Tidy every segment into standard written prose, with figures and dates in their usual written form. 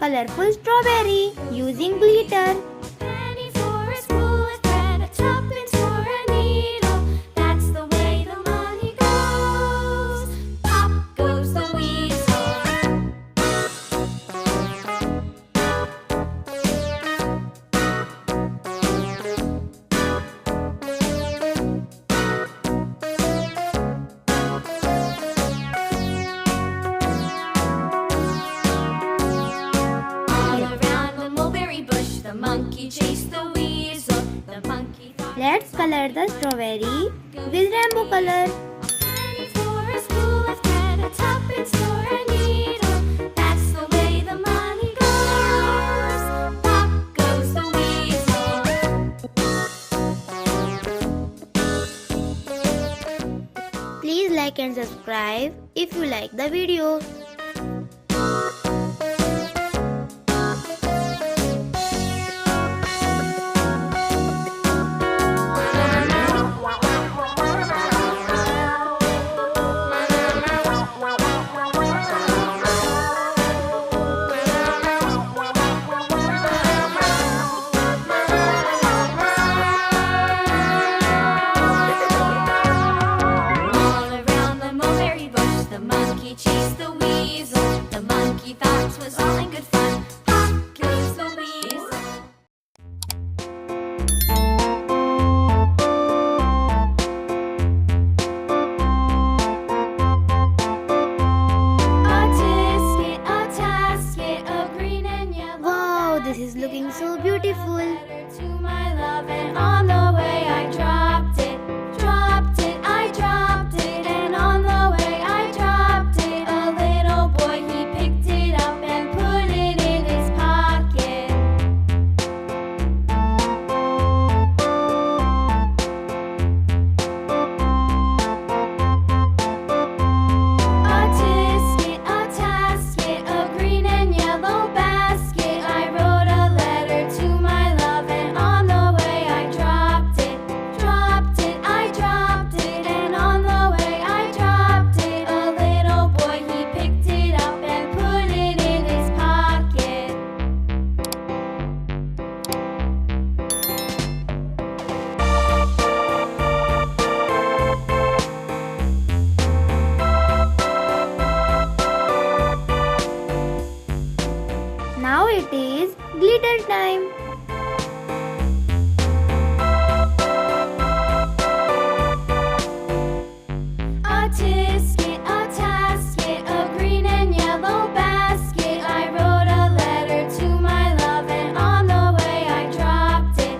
colorful strawberry using glitter. Penny for a spool of thread, a tuppence for a needle. That's the way the money goes. Pop goes the weasel. All around the mulberry bush, the monkey chased the weasel. The monkey thought, Let's color the strawberry with rainbow color. penny for a spool of thread, a tuppence for a needle. That's the way the money goes. Pop goes the weasel. Please like and subscribe if you like the video. All around the mulberry bush, the monkey chased the weasel. The monkey thought 'twas all in good fun. Pop goes the weasel. A tisket, a tasket, a green and yellow. Wow, this is looking so beautiful. Letter to my love, and on the way I dropped it, I dropped it, and on the way I dropped it. A little boy, he picked it up and put it in his pocket. A tisket, a tasket, a green and yellow basket. I wrote a letter to my love, and on the way I dropped it, I dropped it, and on the way I dropped it. A little boy, he picked it up and put it in his pocket. Now it is glitter time. A tisket, a tasket, a green and yellow basket. I wrote a letter to my love, and on the way I dropped it,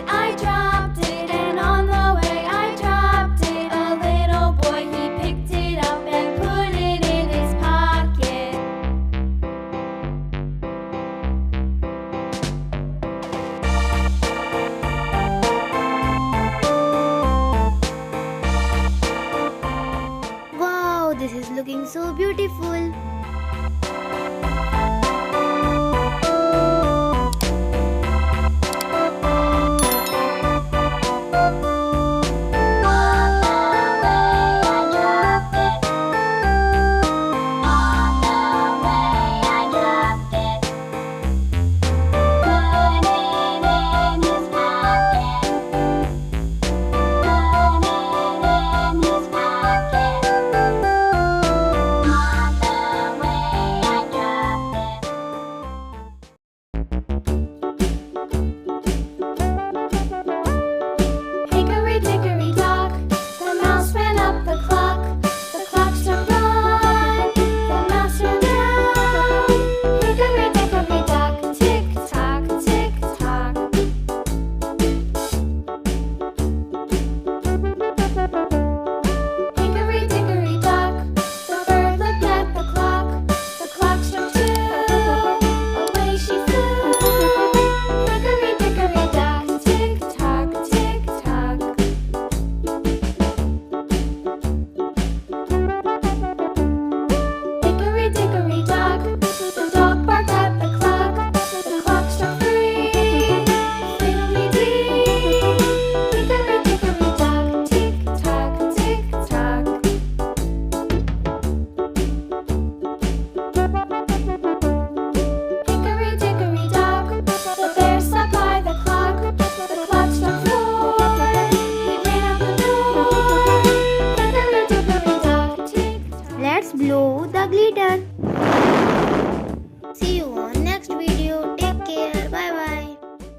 I dropped it, and on the way I dropped it. A little boy, he picked it up and put it in his pocket. Wow, this is looking so beautiful.